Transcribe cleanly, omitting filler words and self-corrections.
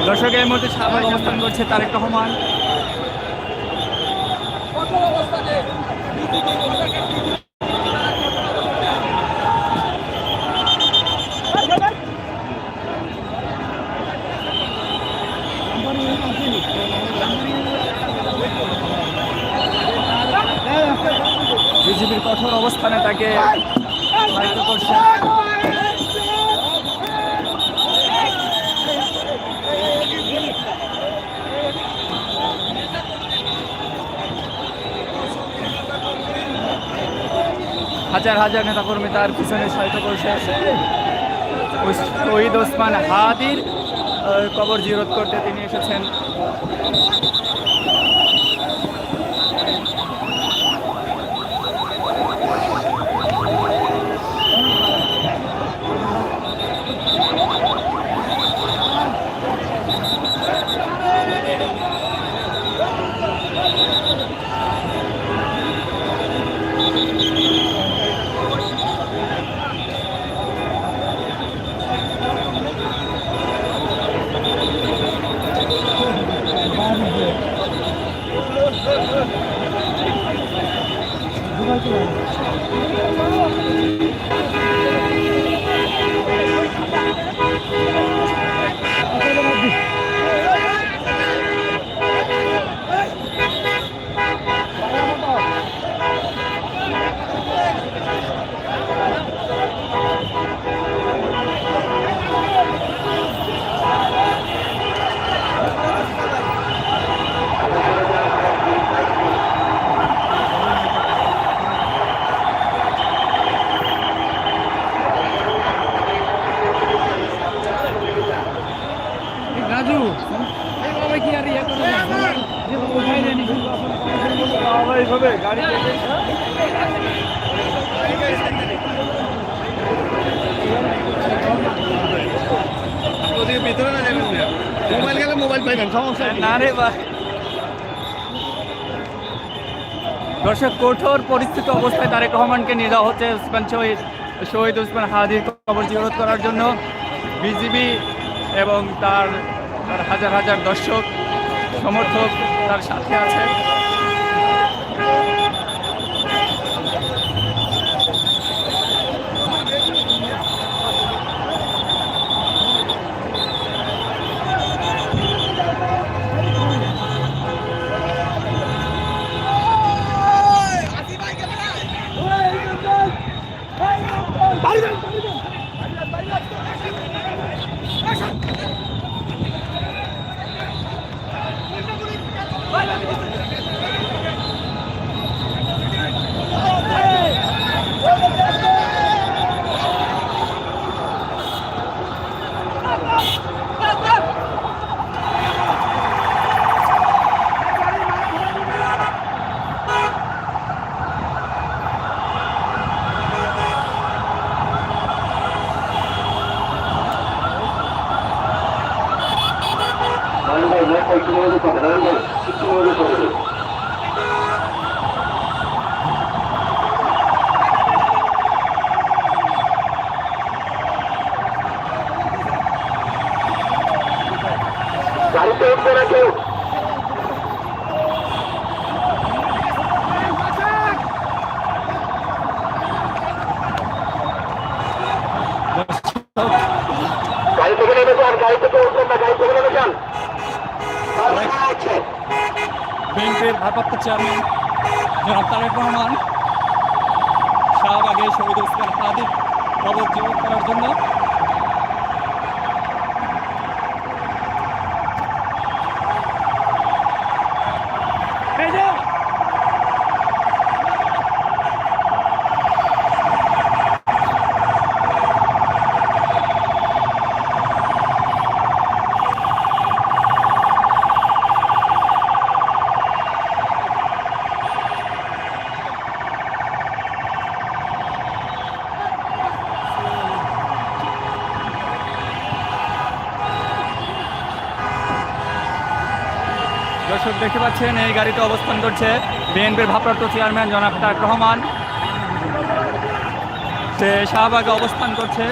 দর্শক এই মুহূর্তে সামনে অবস্থান করছে তারেক রহমান। বিজেপির কঠোর অবস্থানে তাকে করছে। হাজার হাজার নেতাকর্মী তার পিছনে সহায়তা করছে। শহীদ ওসমান হাদির কবর জিয়ারত করতে তিনি এসেছেন। দর্শক কঠোর পরিস্থিতি অবস্থায় তারেক রহমানকে নিয়ে যাওয়া হচ্ছে শহীদ ওসমান হাদির কবর জিয়ারত করার জন্য। বিজিবি এবং তার হাজার হাজার দর্শক সমর্থক তার সাথে আছে। গাড়িতে উঠবে না কেউ। গাড়ি থেকে নেমে যান, গাড়ি থেকে উঠবেন না, গাড়ি থেকে নেমে যান। বিএনপির ভারপ্রাপ্ত চেয়ারম্যান জনাব তারেক রহমান শাহবাগে শহীদ ওসমান হাদির কবর জিয়ারত করার জন্য দর্শক দেখতে পাচ্ছেন এই গাড়িতে অবস্থান করছে বিএনপির ভারপ্রাপ্ত চেয়ারম্যান জনাব তারেক রহমান। সে শাহবাগে অবস্থান করছে।